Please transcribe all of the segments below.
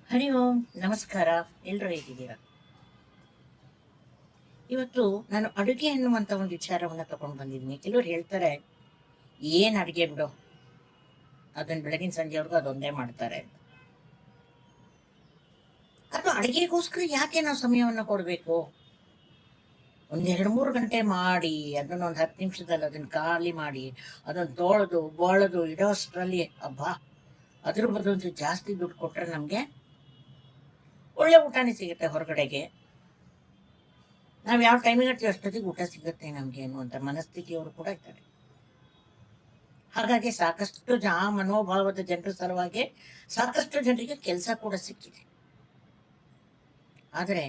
ಹರಿ ಓಂ ನಮಸ್ಕಾರ. ಎಲ್ಲರೂ ಹೇಗಿದ್ದೀರಾ? ಇವತ್ತು ನಾನು ಅಡುಗೆ ಅನ್ನುವಂತ ಒಂದು ವಿಚಾರವನ್ನ ತಗೊಂಡು ಬಂದಿದ್ದೀನಿ. ಕೆಲವರು ಹೇಳ್ತಾರೆ, ಏನ್ ಅಡುಗೆ ಬಿಡು, ಅದನ್ನ ಬೆಳಗಿನ ಸಂಜೆವರೆಗೂ ಅದೊಂದೇ ಮಾಡ್ತಾರೆ ಅಂತ. ಅದು ಅಡುಗೆಗೋಸ್ಕರ ಯಾಕೆ ನಾವು ಸಮಯವನ್ನ ಕೊಡಬೇಕು? ಒಂದ್ 2-3 ಗಂಟೆ ಮಾಡಿ ಅದನ್ನ ಒಂದು 10 ನಿಮಿಷದಲ್ಲಿ ಅದನ್ನ ಖಾಲಿ ಮಾಡಿ ಅದನ್ನ ತೊಳೆದು ಬೊಳೆದು ಇಡೋ ಅಷ್ಟರಲ್ಲಿ ಅಬ್ಬಾ, ಅದ್ರ ಬದಲು ಜಾಸ್ತಿ ದುಡ್ಡು ಕೊಟ್ರೆ ನಮ್ಗೆ ಒಳ್ಳೆ ಊಟನೇ ಸಿಗುತ್ತೆ ಹೊರಗಡೆಗೆ. ನಾವ್ ಯಾವ ಟೈಮಿಗೆ ಇರ್ತೀವಿ ಅಷ್ಟೊತ್ತಿಗೆ ಊಟ ಸಿಗುತ್ತೆ ನಮ್ಗೆ ಅನ್ನುವಂಥ ಮನಸ್ಥಿತಿಯವರು ಕೂಡ ಇದ್ದಾರೆ. ಹಾಗಾಗಿ ಸಾಕಷ್ಟು ಮನೋಭಾವದ ಜನರ ಸಲುವಾಗಿ ಸಾಕಷ್ಟು ಜನರಿಗೆ ಕೆಲಸ ಕೂಡ ಸಿಕ್ಕಿದೆ. ಆದರೆ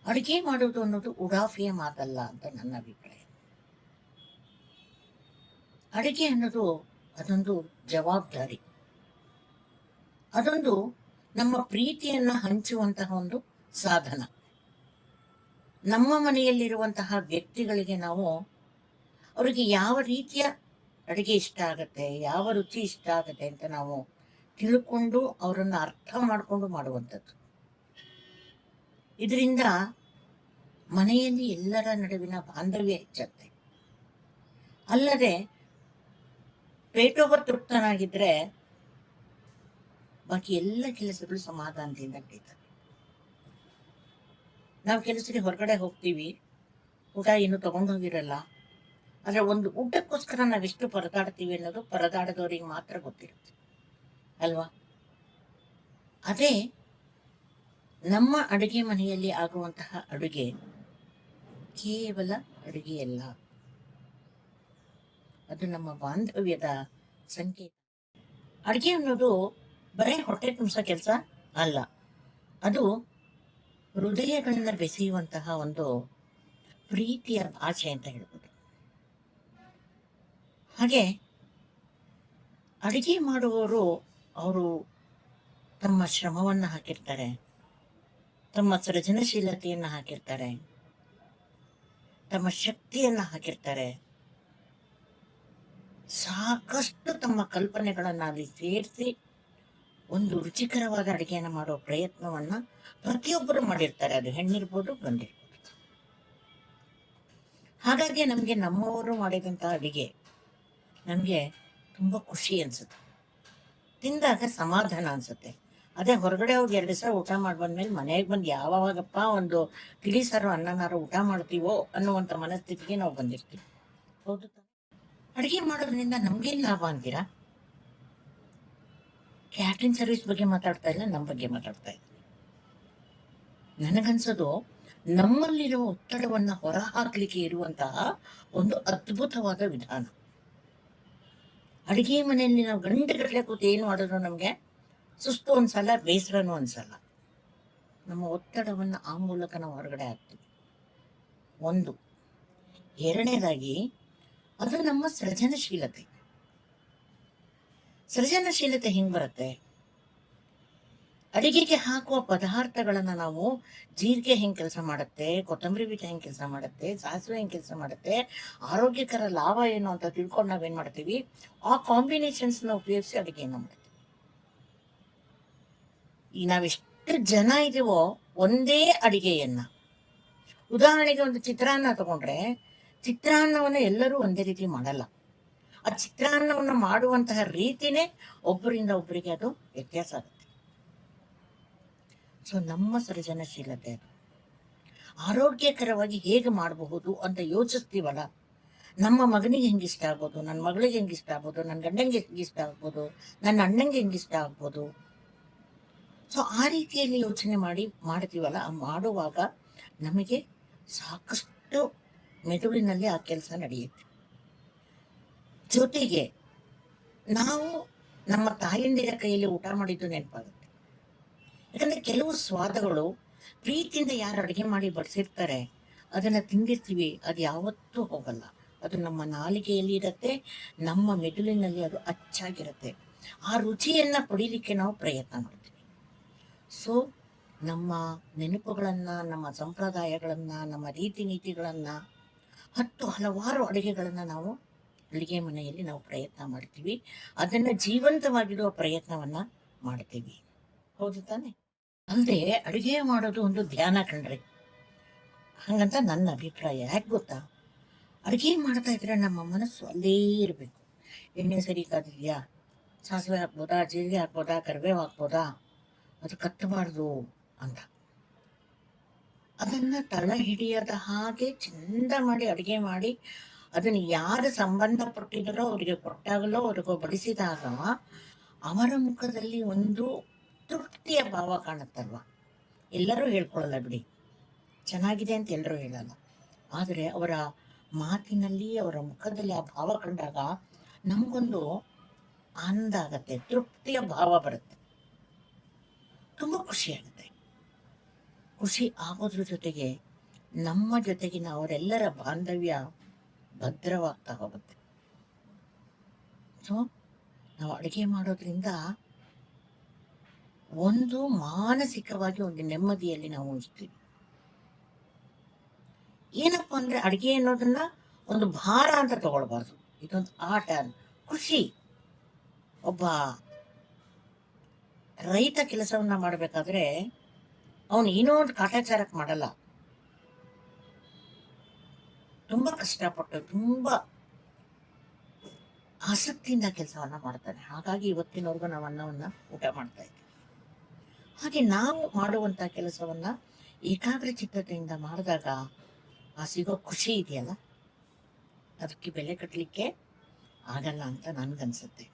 ಅಡುಗೆ ಮಾಡುವುದು ಅನ್ನೋದು ಉಡಾಫಿಯ ಮಾತಲ್ಲ ಅಂತ ನನ್ನ ಅಭಿಪ್ರಾಯ. ಅಡುಗೆ ಅನ್ನೋದು ಅದೊಂದು ಜವಾಬ್ದಾರಿ, ಅದೊಂದು ನಮ್ಮ ಪ್ರೀತಿಯನ್ನ ಹಂಚುವಂತಹ ಒಂದು ಸಾಧನ. ನಮ್ಮ ಮನೆಯಲ್ಲಿರುವಂತಹ ವ್ಯಕ್ತಿಗಳಿಗೆ ನಾವು ಅವರಿಗೆ ಯಾವ ರೀತಿಯ ಅಡುಗೆ ಇಷ್ಟ ಆಗುತ್ತೆ, ಯಾವ ರುಚಿ ಇಷ್ಟ ಆಗುತ್ತೆ ಅಂತ ನಾವು ತಿಳ್ಕೊಂಡು ಅವರನ್ನು ಅರ್ಥ ಮಾಡಿಕೊಂಡು ಮಾಡುವಂಥದ್ದು. ಇದರಿಂದ ಮನೆಯಲ್ಲಿ ಎಲ್ಲರ ನಡುವಿನ ಬಾಂಧವ್ಯ ಹೆಚ್ಚುತ್ತೆ. ಅಲ್ಲದೆ ಪೇಟೋಬ ತೃಪ್ತನಾಗಿದ್ರೆ ಬಾಕಿ ಎಲ್ಲ ಕೆಲಸಗಳು ಸಮಾಧಾನದಿಂದ ನಡೀತವೆ. ನಾವು ಕೆಲಸಕ್ಕೆ ಹೊರಗಡೆ ಹೋಗ್ತೀವಿ, ಊಟ ಏನು ತಗೊಂಡು ಹೋಗಿರಲ್ಲ. ಆದರೆ ಒಂದು ಊಟಕ್ಕೋಸ್ಕರ ನಾವೆಷ್ಟು ಪರದಾಡ್ತೀವಿ ಅನ್ನೋದು ಪರದಾಡದವರಿಗೆ ಮಾತ್ರ ಗೊತ್ತಿರುತ್ತೆ ಅಲ್ವಾ? ಅದೇ ನಮ್ಮ ಅಡುಗೆ ಮನೆಯಲ್ಲಿ ಆಗುವಂತಹ ಅಡುಗೆ ಕೇವಲ ಅಡುಗೆಯಲ್ಲ, ಅದು ನಮ್ಮ ಬಾಂಧವ್ಯದ ಸಂಕೇತ. ಅಡುಗೆ ಅನ್ನೋದು ಬರೀ ಹೊಟ್ಟೆ ತುಂಬಿಸೋ ಕೆಲಸ ಅಲ್ಲ, ಅದು ಹೃದಯಗಳನ್ನ ಬೆಸೆಯುವಂತಹ ಒಂದು ಪ್ರೀತಿಯ ಭಾಷೆ ಅಂತ ಹೇಳ್ಬೋದು. ಹಾಗೆ ಅಡುಗೆ ಮಾಡುವವರು ಅವರು ತಮ್ಮ ಶ್ರಮವನ್ನು ಹಾಕಿರ್ತಾರೆ, ತಮ್ಮ ಸೃಜನಶೀಲತೆಯನ್ನು ಹಾಕಿರ್ತಾರೆ, ತಮ್ಮ ಶಕ್ತಿಯನ್ನು ಹಾಕಿರ್ತಾರೆ, ಸಾಕಷ್ಟು ತಮ್ಮ ಕಲ್ಪನೆಗಳನ್ನು ಅಲ್ಲಿ ಸೇರಿಸಿ ಒಂದು ರುಚಿಕರವಾದ ಅಡುಗೆಯನ್ನು ಮಾಡೋ ಪ್ರಯತ್ನವನ್ನ ಪ್ರತಿಯೊಬ್ಬರು ಮಾಡಿರ್ತಾರೆ. ಅದು ಹೆಣ್ಣಿರ್ಬೋದು ಗಂಡಿರ್ಬೋದು. ಹಾಗಾಗಿ ನಮಗೆ ನಮ್ಮವರು ಮಾಡಿದಂತಹ ಅಡುಗೆ ನಮಗೆ ತುಂಬ ಖುಷಿ ಅನ್ಸುತ್ತೆ, ತಿಂದಾಗ ಸಮಾಧಾನ ಅನ್ಸುತ್ತೆ. ಅದೇ ಹೊರಗಡೆ ಹೋಗಿ 2 ದಿವಸ ಊಟ ಮಾಡಿ ಬಂದ್ಮೇಲೆ ಮನೆಗೆ ಬಂದು ಯಾವಾಗಪ್ಪ ಒಂದು ತಿಳಿಸಾರು ಅನ್ನನಾರು ಊಟ ಮಾಡ್ತೀವೋ ಅನ್ನುವಂಥ ಮನಸ್ಥಿತಿಗೆ ನಾವು ಬಂದಿರ್ತೀವಿ. ಹೌದು, ಅಡುಗೆ ಮಾಡೋದ್ರಿಂದ ನಮ್ಗೇನು ಲಾಭ ಅಂತೀರಾ? ಕ್ಯಾಟ್ರಿಂಗ್ ಸರ್ವಿಸ್ ಬಗ್ಗೆ ಮಾತಾಡ್ತಾ ಇಲ್ಲ, ನಮ್ಮ ಬಗ್ಗೆ ಮಾತಾಡ್ತಾ ಇದ್ದೀನಿ. ನನಗನ್ಸೋದು ನಮ್ಮಲ್ಲಿರುವ ಒತ್ತಡವನ್ನು ಹೊರಹಾಕ್ಲಿಕ್ಕೆ ಇರುವಂತಹ ಒಂದು ಅದ್ಭುತವಾದ ವಿಧಾನ. ಅಡುಗೆ ಮನೆಯಲ್ಲಿ ನಾವು ಗಂಟೆಗಟ್ಟಲೆ ಕೂತು ಏನು ಮಾಡಿದ್ರು ನಮಗೆ ಸುಸ್ತು ಅನ್ಸಲ್ಲ, ಬೇಸರನೂ ಅನ್ಸಲ್ಲ. ನಮ್ಮ ಒತ್ತಡವನ್ನು ಆ ಮೂಲಕ ನಾವು ಹೊರಗಡೆ ಹಾಕ್ತೀವಿ. ಒಂದು. ಎರಡನೇದಾಗಿ ಅದು ನಮ್ಮ ಸೃಜನಶೀಲತೆ. ಸೃಜನಶೀಲತೆ ಹೆಂಗ್ ಬರುತ್ತೆ? ಅಡಿಗೆಗೆ ಹಾಕುವ ಪದಾರ್ಥಗಳನ್ನ ನಾವು ಜೀರಿಗೆ ಹೆಂಗ್ ಕೆಲಸ ಮಾಡುತ್ತೆ, ಕೊತ್ತಂಬರಿ ಬೀಜ ಹೆಂಗ್ ಕೆಲಸ ಮಾಡುತ್ತೆ, ಸಾಸಿವೆ ಹೆಂಗ್ ಕೆಲಸ ಮಾಡುತ್ತೆ, ಆರೋಗ್ಯಕರ ಲಾಭ ಏನು ಅಂತ ತಿಳ್ಕೊಂಡು ನಾವೇನ್ ಮಾಡ್ತೀವಿ, ಆ ಕಾಂಬಿನೇಷನ್ಸ್ನ ಉಪಯೋಗಿಸಿ ಅಡುಗೆಯನ್ನು ಮಾಡ್ತೀವಿ. ಈಗ ನಾವೆಷ್ಟು ಜನ ಇದೀವೋ ಒಂದೇ ಅಡಿಗೆಯನ್ನ, ಉದಾಹರಣೆಗೆ ಒಂದು ಚಿತ್ರಾನ್ನ ತಗೊಂಡ್ರೆ ಚಿತ್ರಾನ್ನವನ್ನು ಎಲ್ಲರೂ ಒಂದೇ ರೀತಿ ಮಾಡಲ್ಲ. ಆ ಚಿತ್ರಾನ್ನವನ್ನು ಮಾಡುವಂತಹ ರೀತಿನೇ ಒಬ್ಬರಿಂದ ಒಬ್ಬರಿಗೆ ಅದು ವ್ಯತ್ಯಾಸ ಆಗುತ್ತೆ. ಸೊ ನಮ್ಮ ಸೃಜನಶೀಲತೆ ಅದು ಆರೋಗ್ಯಕರವಾಗಿ ಹೇಗೆ ಮಾಡಬಹುದು ಅಂತ ಯೋಚಿಸ್ತೀವಲ್ಲ, ನಮ್ಮ ಮಗನಿಗೆ ಹೆಂಗಿಷ್ಟ ಆಗ್ಬೋದು, ನನ್ನ ಮಗಳಿಗೆ ಹೆಂಗಿಷ್ಟ ಆಗ್ಬೋದು, ನನ್ನ ಗಂಡಂಗೆ ಹೆಂಗಿಷ್ಟ ಆಗ್ಬೋದು, ನನ್ನ ಅಣ್ಣಂಗೆ ಹೆಂಗಿಷ್ಟ ಆಗ್ಬೋದು. ಸೊ ಆ ರೀತಿಯಲ್ಲಿ ಯೋಚನೆ ಮಾಡ್ತೀವಲ್ಲ, ಆ ಮಾಡುವಾಗ ನಮಗೆ ಸಾಕಷ್ಟು ಮೆದುಳಿನಲ್ಲಿ ಆ ಕೆಲಸ ನಡೆಯುತ್ತೆ. ಜೊತೆಗೆ ನಾವು ನಮ್ಮ ತಾಯಂದಿರ ಕೈಯಲ್ಲಿ ಊಟ ಮಾಡಿದ್ದು ನೆನಪಾಗುತ್ತೆ. ಯಾಕಂದ್ರೆ ಕೆಲವು ಸ್ವಾದಗಳು ಪ್ರೀತಿಯಿಂದ ಯಾರು ಅಡುಗೆ ಮಾಡಿ ಬಡಿಸಿರ್ತಾರೆ ಅದನ್ನ ತಿಂದಿರ್ತೀವಿ, ಅದು ಯಾವತ್ತೂ ಹೋಗಲ್ಲ. ಅದು ನಮ್ಮ ನಾಲಿಗೆಯಲ್ಲಿ ಇರುತ್ತೆ, ನಮ್ಮ ಮೆದುಳಿನಲ್ಲಿ ಅದು ಅಚ್ಚಾಗಿರುತ್ತೆ. ಆ ರುಚಿಯನ್ನ ಪಡೀಲಿಕ್ಕೆ ನಾವು ಪ್ರಯತ್ನ ಮಾಡ್ತೀವಿ. ಸೊ ನಮ್ಮ ನೆನಪುಗಳನ್ನ, ನಮ್ಮ ಸಂಪ್ರದಾಯಗಳನ್ನ, ನಮ್ಮ ರೀತಿ ನೀತಿಗಳನ್ನ, ಹಲವಾರು ಅಡುಗೆಗಳನ್ನ ನಾವು ಅಡುಗೆ ಮನೆಯಲ್ಲಿ ನಾವು ಪ್ರಯತ್ನ ಮಾಡ್ತೀವಿ. ಅದನ್ನ ಜೀವಂತವಾಗಿಡುವ ಪ್ರಯತ್ನವನ್ನ ಮಾಡ್ತೀವಿ. ಹೌದು ತಾನೆ? ಅಲ್ಲದೆ ಅಡುಗೆ ಮಾಡೋದು ಒಂದು ಧ್ಯಾನ ಕಣ್ರಿ. ಹಂಗಂತ ನನ್ನ ಅಭಿಪ್ರಾಯ. ಯಾಕೆ ಗೊತ್ತಾ? ಅಡುಗೆ ಮಾಡ್ತಾ ಇದ್ರೆ ನಮ್ಮ ಮನಸ್ಸು ಅಲ್ಲೇ ಇರಬೇಕು. ಎಣ್ಣೆ ಸರಿ ಕಾದಿದ್ಯಾ? ಸಾಸಿವೆ ಹಾಕ್ಬೋದಾ? ಜೀರಿಗೆ ಹಾಕ್ಬೋದಾ? ಕರಿಬೇವು ಹಾಕ್ಬೋದಾ? ಅದು ಕತ್ತಬಾರ್ದು ಅಂತ. ಅದನ್ನ ತಳ ಹಿಡಿಯದ ಹಾಗೆ ಚಂದ ಮಾಡಿ ಅಡುಗೆ ಮಾಡಿ ಅದನ್ನು ಯಾರು ಸಂಬಂಧಪಟ್ಟಿದ್ದಾರೋ ಅವರಿಗೆ ಕೊಟ್ಟಾಗಲೋ ಅವ್ರಿಗೂ ಬಡಿಸಿದಾಗ ಅವರ ಮುಖದಲ್ಲಿ ಒಂದು ತೃಪ್ತಿಯ ಭಾವ ಕಾಣುತ್ತಲ್ವ. ಎಲ್ಲರೂ ಹೇಳ್ಕೊಳ್ಳಲ್ಲ ಬಿಡಿ, ಚೆನ್ನಾಗಿದೆ ಅಂತ ಎಲ್ಲರೂ ಹೇಳಲ್ಲ. ಆದರೆ ಅವರ ಮಾತಿನಲ್ಲಿ ಅವರ ಮುಖದಲ್ಲಿ ಆ ಭಾವ ಕಂಡಾಗ ನಮಗೊಂದು ಆನಂದ ಆಗತ್ತೆ, ತೃಪ್ತಿಯ ಭಾವ ಬರುತ್ತೆ, ತುಂಬ ಖುಷಿಯಾಗುತ್ತೆ. ಖುಷಿ ಆಗೋದ್ರ ಜೊತೆಗೆ ನಮ್ಮ ಜೊತೆಗಿನ ಅವರೆಲ್ಲರ ಬಾಂಧವ್ಯ ಭದ್ರವಾಗ್ತಾ ಹೋಗುತ್ತೆ. ಸೊ ನಾವು ಅಡುಗೆ ಮಾಡೋದ್ರಿಂದ ಒಂದು ಮಾನಸಿಕವಾಗಿ ಒಂದು ನೆಮ್ಮದಿಯಲ್ಲಿ ನಾವು ಇರ್ತೀವಿ. ಏನಪ್ಪ ಅಂದ್ರೆ ಅಡುಗೆ ಅನ್ನೋದನ್ನ ಒಂದು ಭಾರ ಅಂತ ತಗೊಳ್ಬಾರ್ದು. ಇದೊಂದು ಆಟ, ಖುಷಿ. ಒಬ್ಬ ರೈತ ಕೆಲಸವನ್ನ ಮಾಡಬೇಕಾದ್ರೆ ಅವನು ಏನೋ ಒಂದು ಕಾಟಾಚಾರಕ್ಕೆ ಮಾಡಲ್ಲ, ತುಂಬಾ ಕಷ್ಟಪಟ್ಟು ತುಂಬಾ ಆಸಕ್ತಿಯಿಂದ ಕೆಲಸವನ್ನ ಮಾಡ್ತಾನೆ. ಹಾಗಾಗಿ ಇವತ್ತಿನವರೆಗೂ ನಾವು ಅನ್ನವನ್ನ ಊಟ ಮಾಡ್ತಾ ಇದ್ದೀವಿ. ಹಾಗೆ ನಾವು ಮಾಡುವಂತ ಕೆಲಸವನ್ನ ಏಕಾಗ್ರಚಿತ್ತತೆಯಿಂದ ಮಾಡಿದಾಗ ಆ ಸಿಗೋ ಖುಷಿ ಇದೆಯಲ್ಲ, ಅದಕ್ಕೆ ಬೆಲೆ ಕಟ್ಟಲಿಕ್ಕೆ ಆಗಲ್ಲ ಅಂತ ನನ್ಗನ್ಸುತ್ತೆ.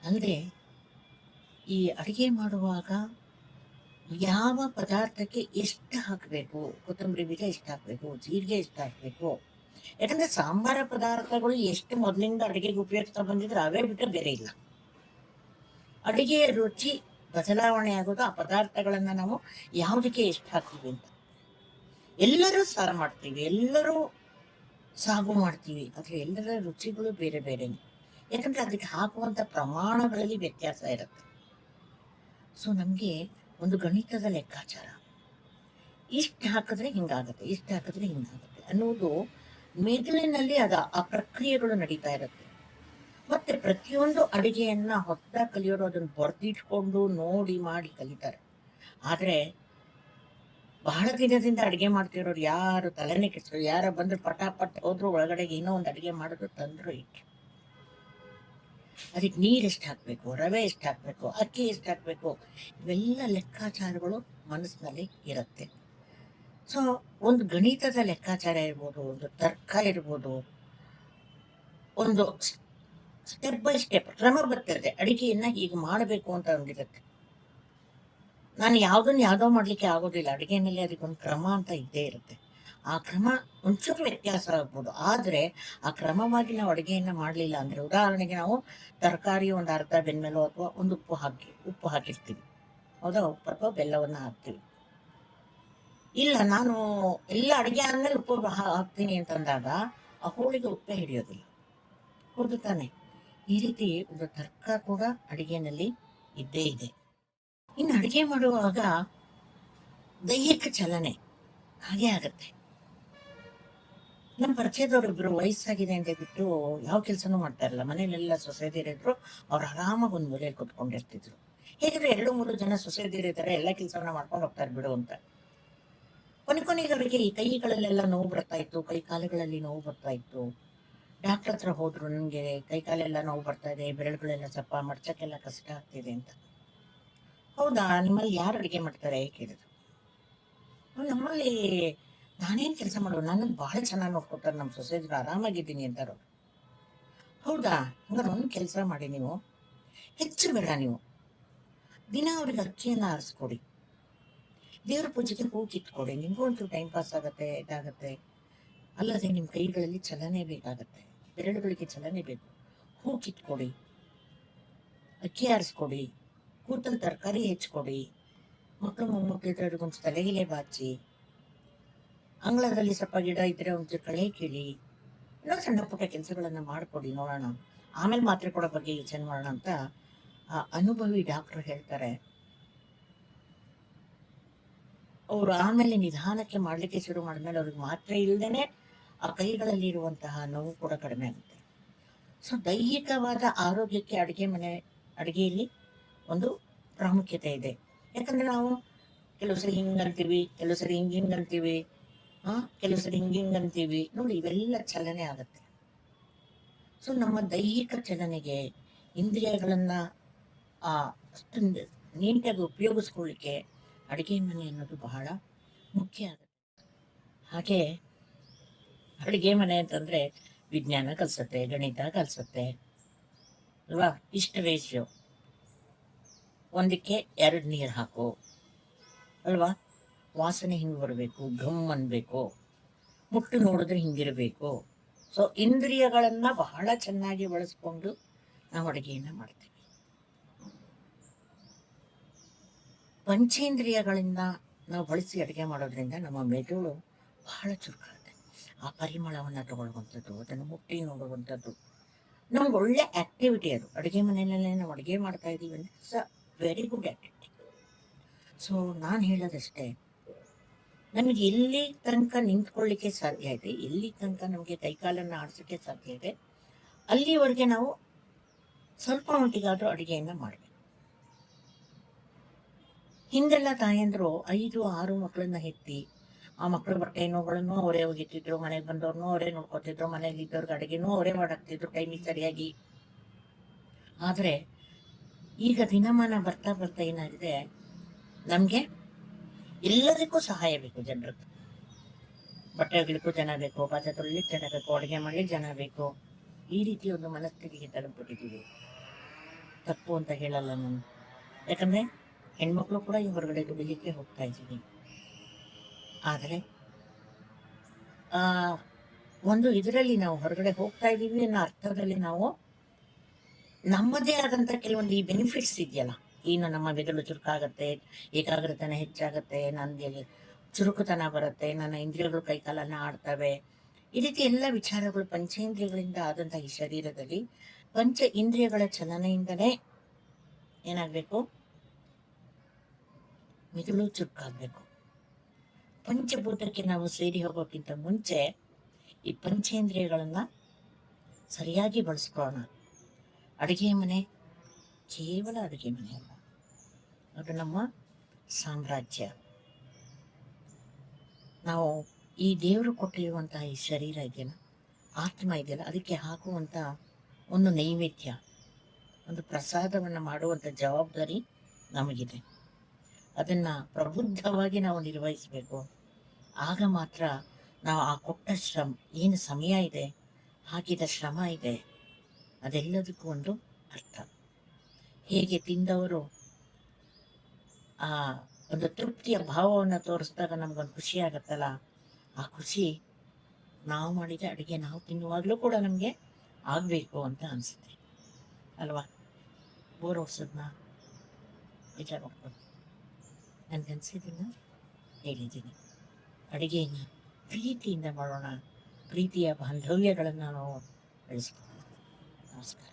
ಅಲ್ಲದೆ ಈ ಅಡುಗೆ ಮಾಡುವಾಗ ಯಾವ ಪದಾರ್ಥಕ್ಕೆ ಎಷ್ಟು ಹಾಕಬೇಕು, ಕೊತ್ತಂಬರಿ ಬೀಜ ಎಷ್ಟು ಹಾಕಬೇಕು, ಜೀರಿಗೆ ಎಷ್ಟು ಹಾಕಬೇಕು. ಯಾಕಂದ್ರೆ ಸಾಂಬಾರ ಪದಾರ್ಥಗಳು ಎಷ್ಟು ಮೊದಲಿಂದ ಅಡುಗೆಗೆ ಉಪಯೋಗಿಸ್ತಾ ಬಂದಿದ್ರೆ ಅವೇ ಬಿಟ್ಟು ಬೇರೆ ಇಲ್ಲ. ಅಡುಗೆಯ ರುಚಿ ಬದಲಾವಣೆ ಆಗೋದು ಆ ಪದಾರ್ಥಗಳನ್ನ ನಾವು ಯಾವುದಕ್ಕೆ ಎಷ್ಟು ಹಾಕ್ತೀವಿ ಅಂತ. ಎಲ್ಲರೂ ಸಾರು ಮಾಡ್ತೀವಿ, ಎಲ್ಲರೂ ಸಾಗು ಮಾಡ್ತೀವಿ, ಆದರೆ ಎಲ್ಲರ ರುಚಿಗಳು ಬೇರೆ ಬೇರೆನೆ. ಯಾಕಂದ್ರೆ ಅದಕ್ಕೆ ಹಾಕುವಂಥ ಪ್ರಮಾಣಗಳಲ್ಲಿ ವ್ಯತ್ಯಾಸ ಇರುತ್ತೆ. ಸೊ ನಮಗೆ ಒಂದು ಗಣಿತದ ಲೆಕ್ಕಾಚಾರ, ಇಷ್ಟು ಹಾಕಿದ್ರೆ ಹಿಂಗಾಗುತ್ತೆ, ಇಷ್ಟು ಹಾಕಿದ್ರೆ ಹಿಂಗಾಗುತ್ತೆ ಅನ್ನೋದು ಮೆದುಳಿನಲ್ಲಿ ಆ ಪ್ರಕ್ರಿಯೆಗಳು ನಡೀತಾ ಇರುತ್ತೆ. ಮತ್ತೆ ಪ್ರತಿಯೊಂದು ಅಡುಗೆಯನ್ನ ಹೊಸದಾಗಿ ಕಲಿಯೋರು ಅದನ್ನು ಬರೆದಿಟ್ಕೊಂಡು ನೋಡಿ ಮಾಡಿ ಕಲಿತಾರೆ. ಆದರೆ ಬಹಳ ದಿನದಿಂದ ಅಡುಗೆ ಮಾಡ್ತಿರೋರು ಯಾರು ತಲೆನೇ ಕೆಡಿಸೋರು, ಯಾರ ಬಂದ್ರು ಪಟಾಪಟ್ ಹೋದ್ರು ಒಳಗಡೆಗೆ ಏನೋ ಒಂದು ಅಡುಗೆ ಮಾಡಿದ್ರು ತಂದ್ರು ಇಟ್ಟು ಅದಕ್ಕೆ ನೀರು ಎಷ್ಟು ಹಾಕಬೇಕು, ರವೆ ಎಷ್ಟು ಹಾಕಬೇಕು, ಅಕ್ಕಿ ಎಷ್ಟು ಹಾಕಬೇಕು, ಇವೆಲ್ಲ ಲೆಕ್ಕಾಚಾರಗಳು ಮನಸ್ಸಿನಲ್ಲಿ ಇರುತ್ತೆ. ಸೊ ಒಂದು ಗಣಿತದ ಲೆಕ್ಕಾಚಾರ ಇರ್ಬೋದು, ಒಂದು ತರ್ಕ ಇರ್ಬೋದು, ಒಂದು ಸ್ಟೆಪ್ ಬೈ ಸ್ಟೆಪ್ ಕ್ರಮ ಬರ್ತಿರುತ್ತೆ. ಅಡುಗೆಯನ್ನ ಹೀಗೆ ಮಾಡಬೇಕು ಅಂತ ಒಂದಿರುತ್ತೆ. ನಾನು ಯಾವುದೋ ಮಾಡ್ಲಿಕ್ಕೆ ಆಗೋದಿಲ್ಲ. ಅಡುಗೆನಲ್ಲಿ ಅದಕ್ಕೊಂದು ಕ್ರಮ ಅಂತ ಇದ್ದೇ ಇರುತ್ತೆ. ಆ ಕ್ರಮ ಒಂಚೂರು ವ್ಯತ್ಯಾಸ ಆಗ್ಬೋದು, ಆದರೆ ಆ ಕ್ರಮವಾಗಿ ನಾವು ಅಡುಗೆಯನ್ನ ಮಾಡಲಿಲ್ಲ ಅಂದ್ರೆ, ಉದಾಹರಣೆಗೆ ನಾವು ತರಕಾರಿ ಒಂದು ಅರ್ಧ ಬೆಂದ್ಮೇಲೋ ಅಥವಾ ಒಂದು ಉಪ್ಪು ಹಾಕಿರ್ತೀವಿ, ಹೌದಾ, ಉಪ್ಪು ಅಥವಾ ಬೆಲ್ಲವನ್ನ ಹಾಕ್ತೀವಿ. ಇಲ್ಲ ನಾನು ಎಲ್ಲ ಅಡುಗೆ ಆದ್ಮೇಲೆ ಉಪ್ಪು ಹಾಕ್ತೀನಿ ಅಂತಂದಾಗ ಆ ಹೋಳಿಗೆ ಉಪ್ಪೇ ಹಿಡಿಯೋದಿಲ್ಲ, ಹೌದು ತಾನೆ? ಈ ರೀತಿ ಒಂದು ತರ್ಕ ಕೂಡ ಅಡುಗೆನಲ್ಲಿ ಇದ್ದೇ ಇದೆ. ಇನ್ನು ಅಡುಗೆ ಮಾಡುವಾಗ ದೈಹಿಕ ಚಲನೆ ಹಾಗೆ ಆಗತ್ತೆ. ನಮ್ಮ ಪರಿಚಯದವ್ರಿಬ್ರು ವಯಸ್ಸಾಗಿದೆ ಅಂತ ಬಿಟ್ಟು ಯಾವ ಕೆಲಸನೂ ಮಾಡ್ತಾ ಇರಲ್ಲ. ಮನೇಲೆಲ್ಲ ಸೊಸೆದಿರಿದ್ರು, ಅವ್ರು ಆರಾಮಾಗಿ ಒಂದು ಮೂಲೆಯಲ್ಲಿ ಕುತ್ಕೊಂಡಿರ್ತಿದ್ರು. ಹೇಗಿದ್ರೆ 2-3 ಜನ ಸೊಸೆದಿರಿದ್ದಾರೆ, ಎಲ್ಲ ಕೆಲಸವನ್ನ ಮಾಡ್ಕೊಂಡು ಹೋಗ್ತಾರೆ ಬಿಡು ಅಂತ. ಕೊನೆಗೆ ಅವರಿಗೆ ಈ ಕೈಗಳಲ್ಲೆಲ್ಲ ನೋವು ಬರ್ತಾ ಇತ್ತು, ಕೈ ಕಾಲುಗಳಲ್ಲಿ ನೋವು ಬರ್ತಾ ಇತ್ತು. ಡಾಕ್ಟರ್ ಹತ್ರ ಹೋದ್ರು, ನನಗೆ ಕೈ ಕಾಲೆಲ್ಲ ನೋವು ಬರ್ತಾ ಇದೆ, ಬೆರಳುಗಳೆಲ್ಲ ಸ್ವಲ್ಪ ಮಡ್ಚಕ್ಕೆಲ್ಲ ಕಷ್ಟ ಆಗ್ತಿದೆ ಅಂತ. ಹೌದಾ, ನಿಮ್ಮಲ್ಲಿ ಯಾರು ಅಡುಗೆ ಮಾಡ್ತಾರೆ ಕೇಳಿದ್ರು. ನಮ್ಮಲ್ಲಿ ನಾನೇನು ಕೆಲಸ ಮಾಡೋದು, ನನ್ನನ್ನು ಬಹಳ ಚೆನ್ನಾಗಿ ನೋಡ್ಕೊತಾರೆ ನಮ್ಮ ಸೊಸೆದ್ರು, ಆರಾಮಾಗಿದ್ದೀನಿ ಅಂತಾರು. ಹೌದಾ, ಹಂಗಾರೆ ಒಂದು ಕೆಲಸ ಮಾಡಿ, ನೀವು ಹೆಚ್ಚು ಬೇಡ, ನೀವು ದಿನ ಅವ್ರಿಗೆ ಅಕ್ಕಿಯನ್ನು ಆರಿಸ್ಕೊಡಿ, ದೇವ್ರ ಪೂಜೆಗೆ ಹೂ ಕಿತ್ಕೊಡಿ, ನಿಮಗೂ ಒಂಚೂರು ಟೈಮ್ ಪಾಸ್ ಆಗುತ್ತೆ, ಇದಾಗುತ್ತೆ. ಅಲ್ಲದೆ ನಿಮ್ಮ ಕೈಗಳಲ್ಲಿ ಚಲನೆ ಬೇಕಾಗತ್ತೆ, ಬೆರಳುಗಳಿಗೆ ಚಲನೆ ಬೇಕು. ಹೂ ಕಿತ್ಕೊಡಿ, ಅಕ್ಕಿ ಆರಿಸ್ಕೊಡಿ, ಕೂತಲ್ಲಿ ತರಕಾರಿ ಹೆಚ್ಚಿಕೊಡಿ, ಮಕ್ಕಳು ಮೊಮ್ಮಕ್ಕಳಿದ್ರವ್ರಿಗೊಂದು ತಲೆಗಿಲೆ ಬಾಚಿ, ಅಂಗಳದಲ್ಲಿ ಸ್ವಲ್ಪ ಗಿಡ ಇದ್ರೆ ಒಂಚೂರು ಕಳೆ ಕೀಳಿ, ಎಲ್ಲ ಸಣ್ಣ ಪುಟ್ಟ ಕೆಲಸಗಳನ್ನ ಮಾಡಿಕೊಡಿ, ನೋಡೋಣ, ಆಮೇಲೆ ಮಾತ್ರೆ ಕೊಡೋ ಬಗ್ಗೆ ಯೋಚನೆ ಮಾಡೋಣ ಅಂತ ಆ ಅನುಭವಿ ಡಾಕ್ಟರ್ ಹೇಳ್ತಾರೆ. ಅವರು ಆಮೇಲೆ ನಿಧಾನಕ್ಕೆ ಮಾಡಲಿಕ್ಕೆ ಶುರು ಮಾಡಿದ್ಮೇಲೆ ಅವ್ರಿಗೆ ಮಾತ್ರೆ ಇಲ್ಲದೇನೆ ಆ ಕೈಗಳಲ್ಲಿ ಇರುವಂತಹ ನೋವು ಕೂಡ ಕಡಿಮೆ ಆಗುತ್ತೆ. ಸೊ ದೈಹಿಕವಾದ ಆರೋಗ್ಯಕ್ಕೆ ಅಡುಗೆಯಲ್ಲಿ ಒಂದು ಪ್ರಾಮುಖ್ಯತೆ ಇದೆ. ಯಾಕಂದರೆ ನಾವು ಕೆಲವು ಸರಿ ಹಿಂಗೆ ಅಂತೀವಿ, ಕೆಲವು ಸರಿ ಹಿಂಗೆ ಅಂತೀವಿ, ಕೆಲವು ಸರಿ ಹಿಂಗೆ ಅಂತೀವಿ ನೋಡಿ, ಇವೆಲ್ಲ ಚಲನೆ ಆಗುತ್ತೆ. ಸೊ ನಮ್ಮ ದೈಹಿಕ ಚಲನೆಗೆ ಇಂದ್ರಿಯಗಳನ್ನು ಅಷ್ಟು ನೀಟಾಗಿ ಉಪಯೋಗಿಸ್ಕೊಳ್ಳಿಕ್ಕೆ ಅಡುಗೆ ಮನೆ ಅನ್ನೋದು ಬಹಳ ಮುಖ್ಯ ಆಗುತ್ತೆ. ಹಾಗೆ ಅಡುಗೆ ಮನೆ ಅಂತಂದರೆ ವಿಜ್ಞಾನ ಕಲಿಸುತ್ತೆ, ಗಣಿತ ಕಲಿಸುತ್ತೆ ಅಲ್ವಾ. ಇಷ್ಟ ರೇಷಿಯೋ, 1ಕ್ಕೆ 2 ನೀರು ಹಾಕು ಅಲ್ವಾ. ವಾಸನೆ ಹಿಂಗೆ ಬರಬೇಕು, ಘಮ್ ಅನ್ಬೇಕು, ಮುಟ್ಟು ನೋಡಿದ್ರೆ ಹಿಂಗಿರಬೇಕು. ಸೊ ಇಂದ್ರಿಯಗಳನ್ನು ಬಹಳ ಚೆನ್ನಾಗಿ ಬಳಸ್ಕೊಂಡು ನಾವು ಅಡುಗೆಯನ್ನು ಮಾಡ್ತೀವಿ. ಪಂಚೇಂದ್ರಿಯಗಳಿಂದ ನಾವು ಬಳಸಿ ಅಡುಗೆ ಮಾಡೋದ್ರಿಂದ ನಮ್ಮ ಮೆದುಳು ಬಹಳ ಚುರುಕಾಗುತ್ತೆ. ಆ ಪರಿಮಳವನ್ನು ತಗೊಳ್ಳುವಂಥದ್ದು, ಅದನ್ನು ಮುಟ್ಟಿ ನೋಡುವಂಥದ್ದು ನಮ್ಗೆ ಒಳ್ಳೆ ಆ್ಯಕ್ಟಿವಿಟಿ. ಅದು ಅಡುಗೆ ಮನೆಯಲ್ಲೇ ನಾವು ಅಡುಗೆ ಮಾಡ್ತಾ ಇದ್ದೀವಿ ಅಂದರೆ it's a very good activity. So ನಾನು ಹೇಳೋದಷ್ಟೇ, ನಮಗೆ ಎಲ್ಲಿ ತನಕ ನಿಂತ್ಕೊಳ್ಳಿಕ್ಕೆ ಸಾಧ್ಯ ಇದೆ, ಎಲ್ಲಿ ತನಕ ನಮಗೆ ಕೈಕಾಲನ್ನು ಆಡಿಸೋಕ್ಕೆ ಸಾಧ್ಯ ಇದೆ, ಅಲ್ಲಿವರೆಗೆ ನಾವು ಸ್ವಲ್ಪ ಮಟ್ಟಿಗಾದರೂ ಅಡುಗೆಯನ್ನು ಮಾಡಬೇಕು. ಹಿಂದೆಲ್ಲ ತಾಯಂದರು 5-6 ಮಕ್ಕಳನ್ನ ಹೆತ್ತಿ ಆ ಮಕ್ಕಳ ಬಟ್ಟೆ ನೋವುಗಳನ್ನು ಅವರೇ ಒಗಿತಿದ್ರು, ಮನೆಗೆ ಬಂದವ್ರನ್ನೂ ಅವರೇ ನೋಡ್ಕೊತಿದ್ರು, ಮನೇಲಿ ಇದ್ದವ್ರಿಗೆ ಅಡುಗೆನೂ ಅವರೇ ಮಾಡಾಕ್ತಿದ್ರು ಟೈಮಿಗೆ ಸರಿಯಾಗಿ. ಆದರೆ ಈಗ ದಿನಮಾನ ಬರ್ತಾ ಬರ್ತಾ ಏನಾಗಿದೆ, ನಮಗೆ ಎಲ್ಲದಕ್ಕೂ ಸಹಾಯ ಬೇಕು. ಜನರದ್ದು ಬಟ್ಟೆ ಒಗಿಲಿಕ್ಕೂ ಜನ ಬೇಕು, ಪಾತ್ರೆ ತೊಳಿಲಿಕ್ಕೆ ಜನ ಬೇಕು, ಅಡುಗೆ ಮಾಡಲಿಕ್ಕೆ ಜನ ಬೇಕು. ಈ ರೀತಿ ಒಂದು ಮನಸ್ಥಿತಿಗೆ ತಲುಪಿಟ್ಟಿದ್ದೀವಿ. ತಪ್ಪು ಅಂತ ಹೇಳಲ್ಲ ನಾನು, ಯಾಕಂದರೆ ಹೆಣ್ಮಕ್ಳು ಕೂಡ ಈ ಹೊರಗಡೆ ದುಡಿಲಿಕ್ಕೆ ಹೋಗ್ತಾ ಇದ್ದೀವಿ. ಆದರೆ ಒಂದು ಇದರಲ್ಲಿ ನಾವು ಹೊರಗಡೆ ಹೋಗ್ತಾ ಇದ್ದೀವಿ ಅನ್ನೋ ಅರ್ಥದಲ್ಲಿ ನಾವು ನಮ್ಮದೇ ಆದಂಥ ಕೆಲವೊಂದು ಈ ಬೆನಿಫಿಟ್ಸ್ ಇದೆಯಲ್ಲ, ಏನು ನಮ್ಮ ಮೆದುಳು ಚುರುಕಾಗತ್ತೆ, ಏಕಾಗ್ರತೆನ ಹೆಚ್ಚಾಗುತ್ತೆ, ನನಗೆ ಚುರುಕುತನ ಬರುತ್ತೆ, ನನ್ನ ಇಂದ್ರಿಯಗಳು ಕೈಕಾಲನ್ನು ಆಡ್ತವೆ, ಈ ರೀತಿ ಎಲ್ಲ ವಿಚಾರಗಳು ಪಂಚೇಂದ್ರಿಯಗಳಿಂದ ಆದಂಥ ಈ ಶರೀರದಲ್ಲಿ ಪಂಚ ಇಂದ್ರಿಯಗಳ ಚಲನೆಯಿಂದಲೇ ಏನಾಗಬೇಕು, ಮೆದುಳು ಚುರುಕಾಗಬೇಕು. ಪಂಚಭೂತಕ್ಕೆ ನಾವು ಸೇರಿ ಹೋಗೋಕ್ಕಿಂತ ಮುಂಚೆ ಈ ಪಂಚೇಂದ್ರಿಯಗಳನ್ನು ಸರಿಯಾಗಿ ಬಳಸ್ಕೊಳ್ಳೋಣ. ಅಡುಗೆ ಮನೆ ಕೇವಲ ಅಡುಗೆ ಮನೆ ಅಲ್ಲ, ಅದು ನಮ್ಮ ಸಾಮ್ರಾಜ್ಯ. ನಾವು ಈ ದೇವರು ಕೊಟ್ಟಿರುವಂತಹ ಈ ಶರೀರ ಇದೆಯಲ್ಲ, ಆತ್ಮ ಇದೆಯಲ್ಲ, ಅದಕ್ಕೆ ಹಾಕುವಂಥ ಒಂದು ನೈವೇದ್ಯ, ಒಂದು ಪ್ರಸಾದವನ್ನು ಮಾಡುವಂಥ ಜವಾಬ್ದಾರಿ ನಮಗಿದೆ. ಅದನ್ನು ಪ್ರಬುದ್ಧವಾಗಿ ನಾವು ನಿರ್ವಹಿಸಬೇಕು. ಆಗ ಮಾತ್ರ ನಾವು ಆ ಕೊಟ್ಟ ಏನು ಸಮಯ ಇದೆ, ಹಾಕಿದ ಶ್ರಮ ಇದೆ, ಅದೆಲ್ಲದಕ್ಕೂ ಒಂದು ಅರ್ಥ. ಹೇಗೆ ತಿಂದವರು ಆ ಒಂದು ತೃಪ್ತಿಯ ಭಾವವನ್ನು ತೋರಿಸಿದಾಗ ನಮಗೊಂದು ಖುಷಿ ಆಗುತ್ತಲ್ಲ, ಆ ಖುಷಿ ನಾವು ಮಾಡಿದ ಅಡುಗೆ ನಾವು ತಿನ್ನುವಾಗಲೂ ಕೂಡ ನಮಗೆ ಆಗಬೇಕು ಅಂತ ಅನಿಸುತ್ತೆ ಅಲ್ವಾ. ಬೋರ್ ಹೊಡ್ಸೋದನ್ನ ವಿಚಾರ ಮಾಡ್ಕೊಂಡು ನನಗನ್ಸಿದ್ದನ್ನು ಹೇಳಿದ್ದೀನಿ. ಅಡುಗೆಯನ್ನು ಪ್ರೀತಿಯಿಂದ ಮಾಡೋಣ, ಪ್ರೀತಿಯ ಬಾಂಧವ್ಯಗಳನ್ನು ನಾವು ಬೆಳೆಸ್ಕೊಳ್ಳೋಣ. ನಮಸ್ಕಾರ,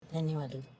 ಧನ್ಯವಾದಗಳು.